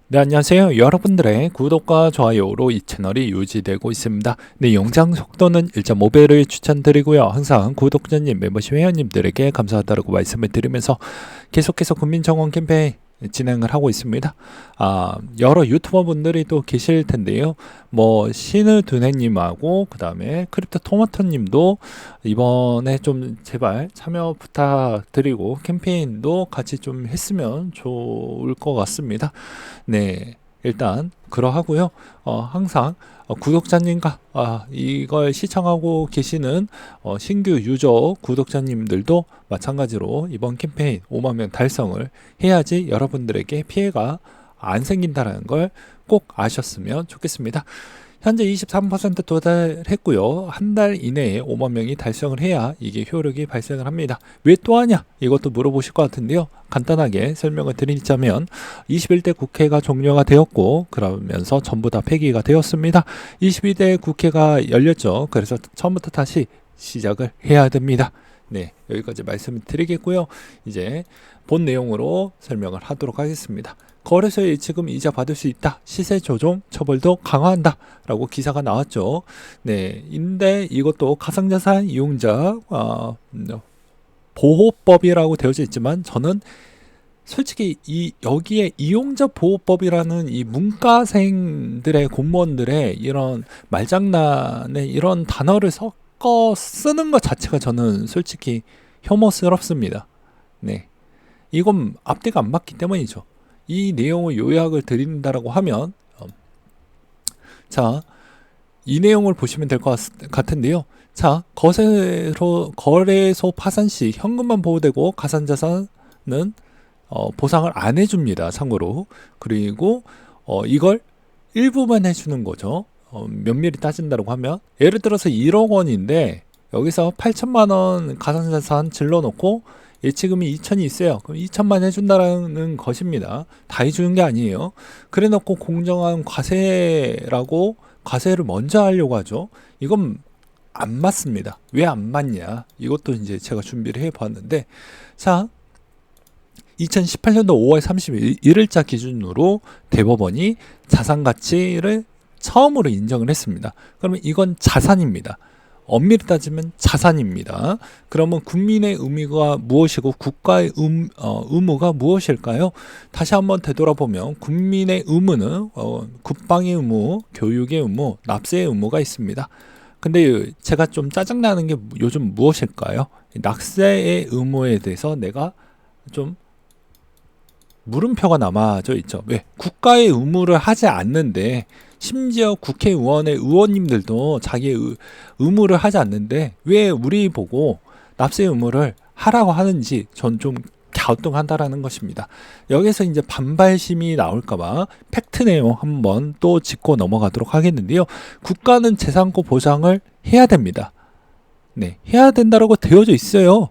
네, 안녕하세요. 여러분들의 구독과 좋아요로 이 채널이 유지되고 있습니다. 네, 영상 속도는 1.5배를 추천드리고요. 항상 구독자님, 멤버십 회원님들에게 감사하다고 말씀을 드리면서 계속해서 국민정원 캠페인 진행을 하고 있습니다. 여러 유튜버 분들이 또 계실 텐데요. 뭐 신우두뇌님하고 그 다음에 크립토 토마토님도 이번에 좀 제발 참여 부탁드리고 캠페인도 같이 좀 했으면 좋을 것 같습니다. 네, 일단 그러하고요. 항상 구독자님과 이걸 시청하고 계시는 신규 유저 구독자님들도 마찬가지로 이번 캠페인 5만 명 달성을 해야지 여러분들에게 피해가 안 생긴다는 걸 꼭 아셨으면 좋겠습니다. 현재 23% 도달했고요. 한 달 이내에 5만 명이 달성을 해야 이게 효력이 발생을 합니다. 왜 또 하냐? 이것도 물어보실 것 같은데요. 간단하게 설명을 드리자면 21대 국회가 종료가 되었고 그러면서 전부 다 폐기가 되었습니다. 22대 국회가 열렸죠. 그래서 처음부터 다시 시작을 해야 됩니다. 네, 여기까지 말씀을 드리겠고요. 이제 본 내용으로 설명을 하도록 하겠습니다. 거래소에 예치금 이자 받을 수 있다. 시세 조정 처벌도 강화한다. 라고 기사가 나왔죠. 네, 인데 이것도 가상자산 이용자 보호법이라고 되어져 있지만 저는 솔직히 여기에 이용자 보호법이라는 이 문과생들의 공무원들의 이런 말장난에 이런 단어를 섞어 쓰는 것 자체가 저는 솔직히 혐오스럽습니다. 네, 이건 앞뒤가 안 맞기 때문이죠. 이 내용을 요약을 드린다라고 하면 자, 이 내용을 보시면 될 것 같은데요. 자, 거래소 파산 시 현금만 보호되고 가산자산은 보상을 안 해줍니다. 참고로. 그리고 이걸 일부만 해주는 거죠. 면밀히 따진다고 하면 예를 들어서 1억 원인데 여기서 8천만 원 가산자산 질러놓고 예치금이 2천이 있어요. 그럼 2천만 해준다는 것입니다. 다 해주는 게 아니에요. 그래 놓고 공정한 과세라고 과세를 먼저 하려고 하죠. 이건 안 맞습니다. 왜 안 맞냐? 이것도 이제 제가 준비를 해 봤는데, 자, 2018년도 5월 31일자 기준으로 대법원이 자산 가치를 처음으로 인정을 했습니다. 그러면 이건 자산입니다. 엄밀히 따지면 자산입니다. 그러면 국민의 의무가 무엇이고 국가의 의무가 무엇일까요? 다시 한번 되돌아보면 국민의 의무는 국방의 의무, 교육의 의무, 납세의 의무가 있습니다. 근데 제가 좀 짜증나는 게 요즘 무엇일까요? 납세의 의무에 대해서 내가 좀 물음표가 남아져 있죠. 왜? 국가의 의무를 하지 않는데 심지어 국회의원의 의원님들도 자기의 의무를 하지 않는데 왜 우리 보고 납세 의무를 하라고 하는지 전 좀 갸우뚱한다라는 것입니다. 여기서 이제 반발심이 나올까봐 팩트 내용 한번 또 짚고 넘어가도록 하겠는데요. 국가는 재산권 보장을 해야 됩니다. 네, 해야 된다라고 되어져 있어요.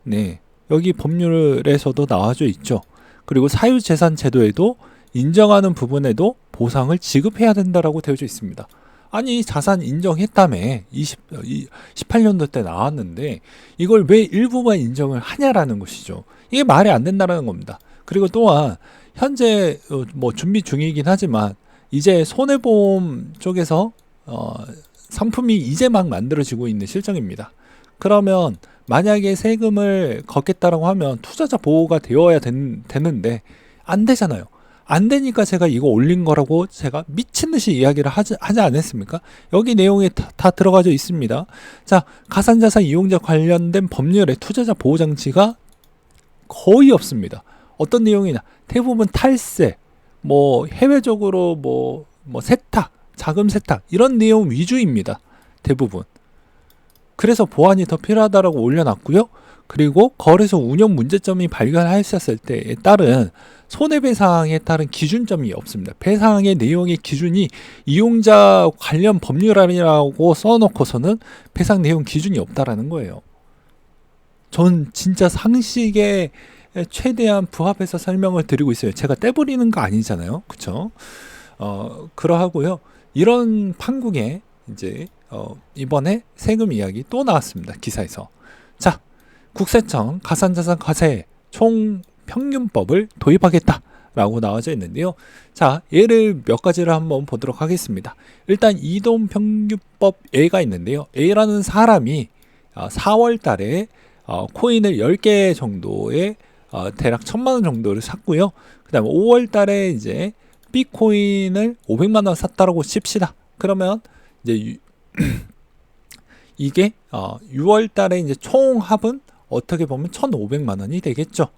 네, 여기 법률에서도 나와져 있죠. 그리고 사유재산 제도에도 인정하는 부분에도 보상을 지급해야 된다라고 되어져 있습니다. 아니 자산 인정했다며 18년도 때 나왔는데 이걸 왜 일부만 인정을 하냐라는 것이죠. 이게 말이 안 된다는 겁니다. 그리고 또한 현재 뭐 준비 중이긴 하지만 이제 손해보험 쪽에서 상품이 이제 막 만들어지고 있는 실정입니다. 그러면 만약에 세금을 걷겠다라고 하면 투자자 보호가 되어야 되는데 안 되잖아요. 안 되니까 제가 이거 올린 거라고 제가 미친 듯이 이야기를 하지 않았습니까? 여기 내용에 다 들어가져 있습니다. 자, 가산자산 이용자 관련된 법률에 투자자 보호 장치가 거의 없습니다. 어떤 내용이냐? 대부분 탈세, 뭐 해외적으로 뭐 세탁, 자금 세탁 이런 내용 위주입니다. 대부분. 그래서 보완이 더 필요하다라고 올려놨고요. 그리고 거래소 운영 문제점이 발견하였을 때에 따른 손해배상에 따른 기준점이 없습니다. 배상의 내용의 기준이 이용자 관련 법률안이라고 써놓고서는 배상 내용 기준이 없다라는 거예요. 전 진짜 상식에 최대한 부합해서 설명을 드리고 있어요. 제가 떼부리는 거 아니잖아요. 그쵸? 그러하고요. 이런 판국에 이제 이번에 세금 이야기 또 나왔습니다. 기사에서. 자, 국세청 가산자산 과세 총 평균법을 도입하겠다 라고 나와져 있는데요. 자, 예를 몇 가지를 한번 보도록 하겠습니다. 일단 이동평균법 A가 있는데요. A라는 사람이 4월 달에 코인을 10개 정도의 대략 1000만원 정도를 샀고요. 그 다음에 5월 달에 이제 B코인을 500만원 샀다라고 칩시다. 그러면 이제 이게 6월 달에 이제 총 합은 어떻게 보면 1,500만원이 되겠죠.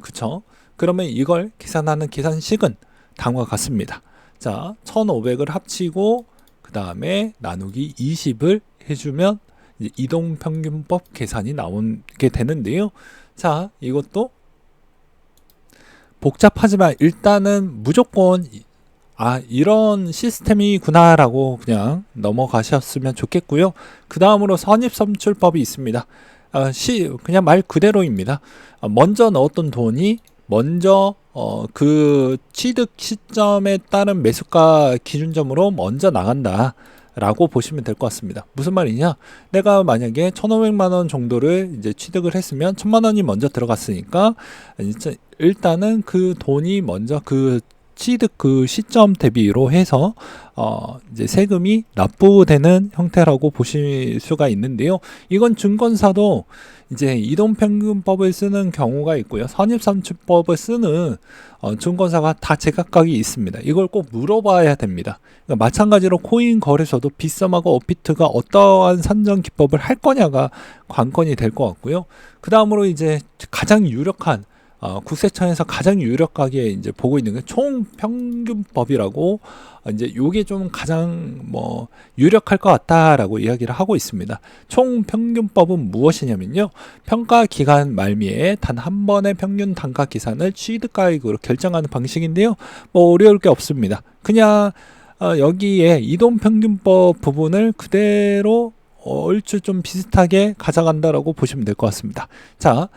그쵸? 그러면 이걸 계산하는 계산식은 다음과 같습니다. 자, 1,500을 합치고 그 다음에 나누기 20을 해주면 이제 이동평균법 계산이 나오게 되는데요. 자, 이것도 복잡하지만 일단은 무조건 이런 시스템이구나 라고 그냥 넘어가셨으면 좋겠고요. 그 다음으로 선입선출법이 있습니다. 그냥 말 그대로입니다. 먼저 넣었던 돈이 먼저 그 취득 시점에 따른 매수가 기준점으로 먼저 나간다 라고 보시면 될 것 같습니다. 무슨 말이냐? 내가 만약에 1,500만원 정도를 이제 취득을 했으면 1,000만원이 먼저 들어갔으니까 일단은 그 돈이 먼저 그 취득 그 시점 대비로 해서 이제 세금이 납부되는 형태라고 보실 수가 있는데요. 이건 증권사도 이제 이동평균법을 쓰는 경우가 있고요. 선입선출법을 쓰는 증권사가 다 제각각이 있습니다. 이걸 꼭 물어봐야 됩니다. 그러니까 마찬가지로 코인 거래소도 빗썸하고 업비트가 어떠한 산정 기법을 할 거냐가 관건이 될 것 같고요. 그 다음으로 이제 가장 유력한 국세청에서 가장 유력하게 이제 보고 있는 게 총평균법이라고 이제 요게 좀 가장 유력할 것 같다라고 이야기를 하고 있습니다. 총평균법은 무엇이냐면요. 평가 기간 말미에 단 한 번의 평균 단가 계산을 취득가액으로 결정하는 방식인데요. 어려울 게 없습니다. 그냥 여기에 이동평균법 부분을 그대로 얼추 좀 비슷하게 가져간다라고 보시면 될 것 같습니다. 자,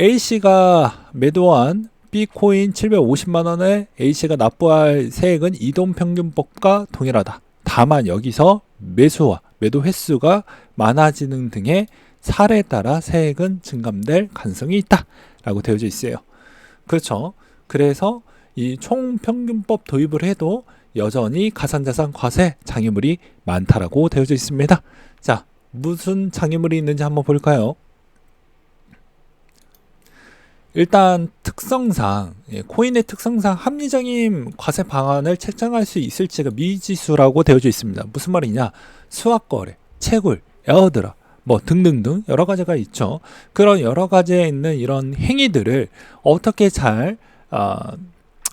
A씨가 매도한 B코인 750만원에 A씨가 납부할 세액은 이동평균법과 동일하다. 다만 여기서 매수와 매도 횟수가 많아지는 등의 사례에 따라 세액은 증감될 가능성이 있다 라고 되어져 있어요. 그렇죠. 그래서 이 총평균법 도입을 해도 여전히 가산자산 과세 장애물이 많다라고 되어져 있습니다. 자, 무슨 장애물이 있는지 한번 볼까요? 일단 특성상 코인의 특성상 합리적인 과세 방안을 책정할 수 있을지가 미지수라고 되어져 있습니다. 무슨 말이냐? 수학거래, 채굴, 에어드랍 등등등 여러 가지가 있죠. 그런 여러 가지에 있는 이런 행위들을 어떻게 잘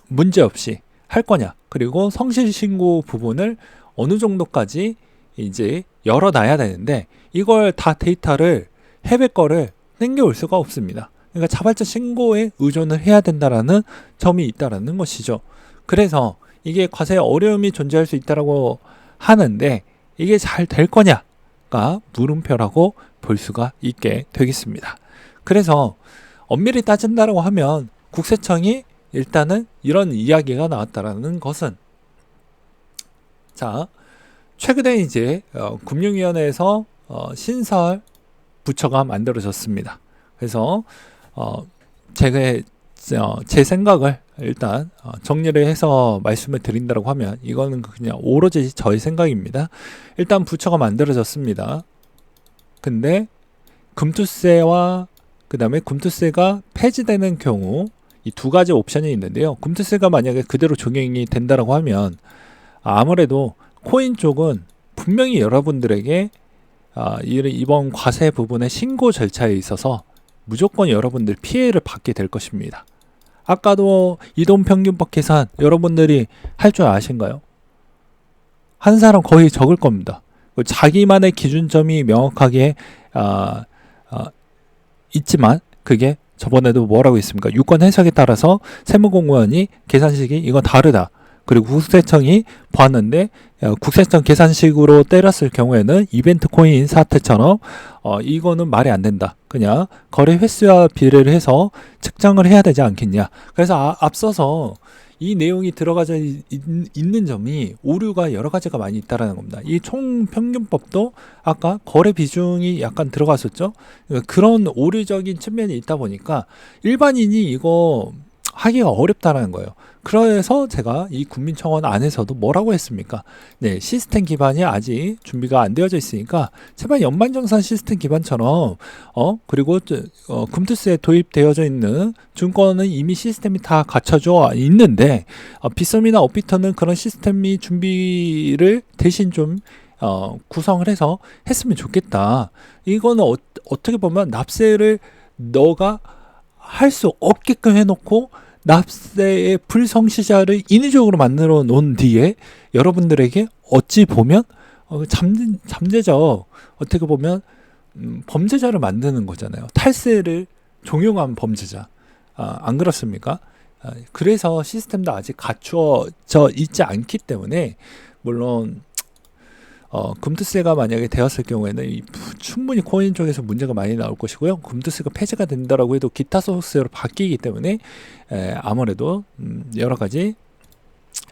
문제없이 할 거냐, 그리고 성실신고 부분을 어느 정도까지 이제 열어놔야 되는데 이걸 다 데이터를 해외 거를 챙겨올 수가 없습니다. 그러니까 자발적 신고에 의존을 해야 된다라는 점이 있다라는 것이죠. 그래서 이게 과세에 어려움이 존재할 수 있다라고 하는데 이게 잘 될 거냐가 물음표라고 볼 수가 있게 되겠습니다. 그래서 엄밀히 따진다라고 하면 국세청이 일단은 이런 이야기가 나왔다라는 것은, 자, 최근에 이제 금융위원회에서 신설 부처가 만들어졌습니다. 그래서 제 생각을 일단 정리를 해서 말씀을 드린다고 하면 이거는 그냥 오로지 저의 생각입니다. 일단 부처가 만들어졌습니다. 근데 금투세와 그 다음에 금투세가 폐지되는 경우 이 두 가지 옵션이 있는데요. 금투세가 만약에 그대로 적용이 된다고 하면 아무래도 코인 쪽은 분명히 여러분들에게 이번 과세 부분의 신고 절차에 있어서 무조건 여러분들 피해를 받게 될 것입니다. 아까도 이동평균법 계산 여러분들이 할 줄 아신가요? 한 사람 거의 적을 겁니다. 자기만의 기준점이 명확하게 있지만 그게 저번에도 뭐라고 했습니까? 유권 해석에 따라서 세무공무원이 계산식이 이건 다르다. 그리고 국세청이 보았는데 국세청 계산식으로 때렸을 경우에는 이벤트 코인 사태처럼 이거는 말이 안 된다. 그냥 거래 횟수와 비례를 해서 측정을 해야 되지 않겠냐. 그래서 앞서서 이 내용이 들어가져 있는 점이 오류가 여러 가지가 많이 있다라는 겁니다. 이 총평균법도 아까 거래 비중이 약간 들어갔었죠. 그러니까 그런 오류적인 측면이 있다 보니까 일반인이 이거 하기가 어렵다라는 거예요. 그래서 제가 이 국민청원 안에서도 뭐라고 했습니까? 네, 시스템 기반이 아직 준비가 안 되어져 있으니까 제발 연말정산 시스템 기반처럼 그리고 금투스에 도입되어져 있는 증권은 이미 시스템이 다 갖춰져 있는데 빗썸이나 업비터는 그런 시스템이 준비를 대신 좀 구성을 해서 했으면 좋겠다. 이거는 어떻게 보면 납세를 너가 할 수 없게끔 해놓고 납세의 불성실자를 인위적으로 만들어 놓은 뒤에 여러분들에게 어찌 보면 잠재적 어떻게 보면 범죄자를 만드는 거잖아요. 탈세를 종용한 범죄자. 안 그렇습니까? 그래서 시스템도 아직 갖추어져 있지 않기 때문에 물론 금투세가 만약에 되었을 경우에는 충분히 코인 쪽에서 문제가 많이 나올 것이고요. 금투세가 폐지가 된다라고 해도 기타 소스로 바뀌기 때문에 아무래도 여러 가지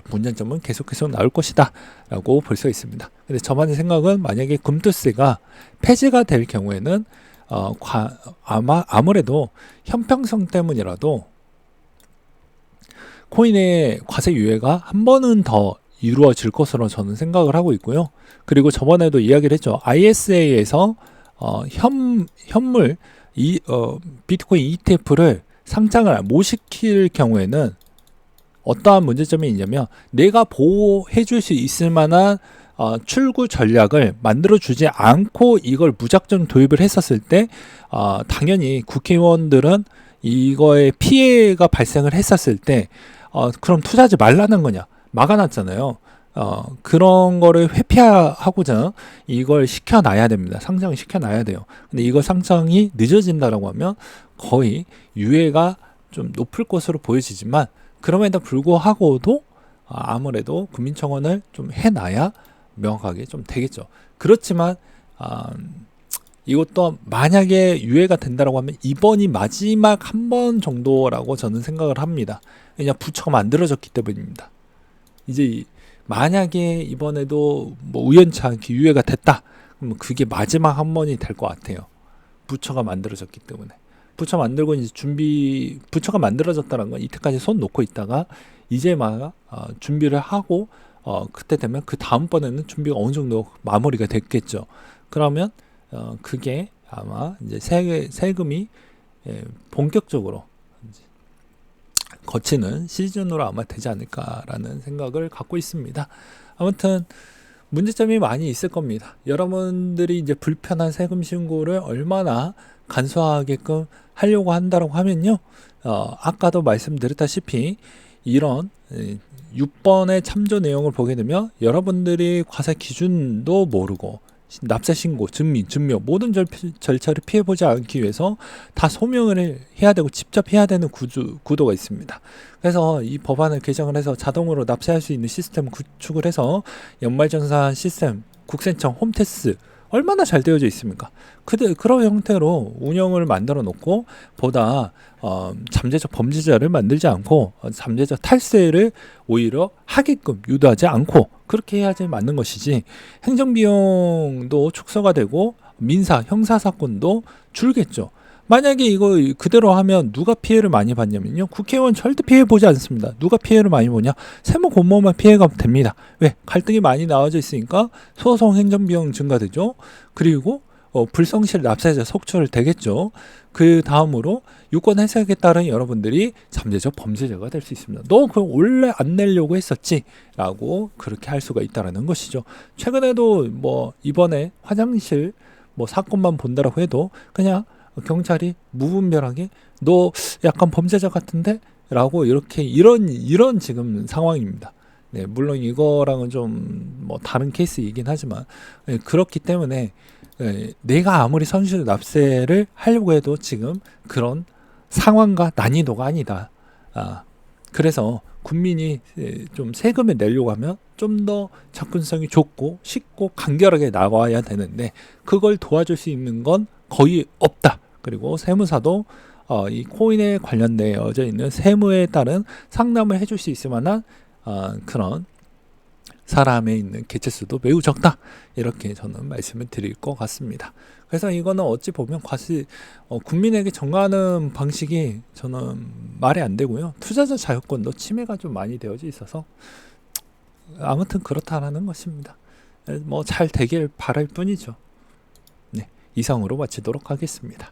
문제점은 계속해서 나올 것이다 라고 볼 수 있습니다. 근데 저만의 생각은 만약에 금투세가 폐지가 될 경우에는 아무래도 형평성 때문이라도 코인의 과세 유예가 한 번은 더 이루어질 것으로 저는 생각을 하고 있고요. 그리고 저번에도 이야기를 했죠. ISA에서 현물 비트코인 ETF를 상장을 못 시킬 경우에는 어떠한 문제점이 있냐면 내가 보호해 줄 수 있을 만한 출구 전략을 만들어 주지 않고 이걸 무작정 도입을 했었을 때 당연히 국회의원들은 이거에 피해가 발생을 했었을 때 그럼 투자하지 말라는 거냐 막아놨잖아요. 그런 거를 회피하고자 이걸 시켜놔야 됩니다. 상장을 시켜놔야 돼요. 근데 이거 상장이 늦어진다라고 하면 거의 유예가 좀 높을 것으로 보여지지만 그럼에도 불구하고도 아무래도 국민청원을 좀 해놔야 명확하게 좀 되겠죠. 그렇지만 이것도 만약에 유예가 된다라고 하면 이번이 마지막 한 번 정도라고 저는 생각을 합니다. 왜냐하면 부처가 만들어졌기 때문입니다. 이제 만약에 이번에도 뭐 우연찮게 유예가 됐다 그러면 그게 마지막 한 번이 될 것 같아요. 부처가 만들어졌기 때문에 부처 만들고 이제 부처가 만들어졌다는 건 이때까지 손 놓고 있다가 이제 막 준비를 하고 그때 되면 그 다음번에는 준비가 어느 정도 마무리가 됐겠죠. 그러면 그게 아마 이제 세금이 본격적으로 거치는 시즌으로 아마 되지 않을까라는 생각을 갖고 있습니다. 아무튼 문제점이 많이 있을 겁니다. 여러분들이 이제 불편한 세금 신고를 얼마나 간소하게끔 하려고 한다고 하면요. 아까도 말씀드렸다시피 이런 6번의 참조 내용을 보게 되면 여러분들이 과세 기준도 모르고 납세 신고, 증명 모든 절차를 피해보지 않기 위해서 다 소명을 해야 되고 직접 해야 되는 구도가 있습니다. 그래서 이 법안을 개정을 해서 자동으로 납세할 수 있는 시스템을 구축을 해서 연말정산 시스템, 국세청, 홈태스 얼마나 잘 되어져 있습니까? 그런 형태로 운영을 만들어 놓고 보다 잠재적 범죄자를 만들지 않고 잠재적 탈세를 오히려 하게끔 유도하지 않고 그렇게 해야지 맞는 것이지 행정비용도 축소가 되고 민사, 형사사건도 줄겠죠. 만약에 이거 그대로 하면 누가 피해를 많이 받냐면요. 국회의원 절대 피해 보지 않습니다. 누가 피해를 많이 보냐? 세무 공무원만 피해가 됩니다. 왜? 갈등이 많이 나와져 있으니까 소송 행정비용 증가되죠. 그리고 불성실 납세자 속출 되겠죠. 그 다음으로 유권 해석에 따른 여러분들이 잠재적 범죄자가 될 수 있습니다. 너 그거 원래 안 내려고 했었지? 라고 그렇게 할 수가 있다는 것이죠. 최근에도 뭐 이번에 화장실 뭐 사건만 본다라고 해도 그냥 경찰이 무분별하게 너 약간 범죄자 같은데? 라고 이렇게 이런 지금 상황입니다. 네, 물론 이거랑은 좀 뭐 다른 케이스이긴 하지만 그렇기 때문에 내가 아무리 선실 납세를 하려고 해도 지금 그런 상황과 난이도가 아니다. 그래서 국민이 좀 세금을 내려고 하면 좀 더 접근성이 좋고 쉽고 간결하게 나와야 되는데 그걸 도와줄 수 있는 건 거의 없다. 그리고 세무사도 이 코인에 관련되어져 있는 세무에 따른 상담을 해줄 수 있을 만한 그런 사람에 있는 개체수도 매우 적다. 이렇게 저는 말씀을 드릴 것 같습니다. 그래서 이거는 어찌 보면 국민에게 전가하는 방식이 저는 말이 안 되고요. 투자자 자유권도 침해가 좀 많이 되어져 있어서 아무튼 그렇다라는 것입니다. 뭐 잘 되길 바랄 뿐이죠. 네, 이상으로 마치도록 하겠습니다.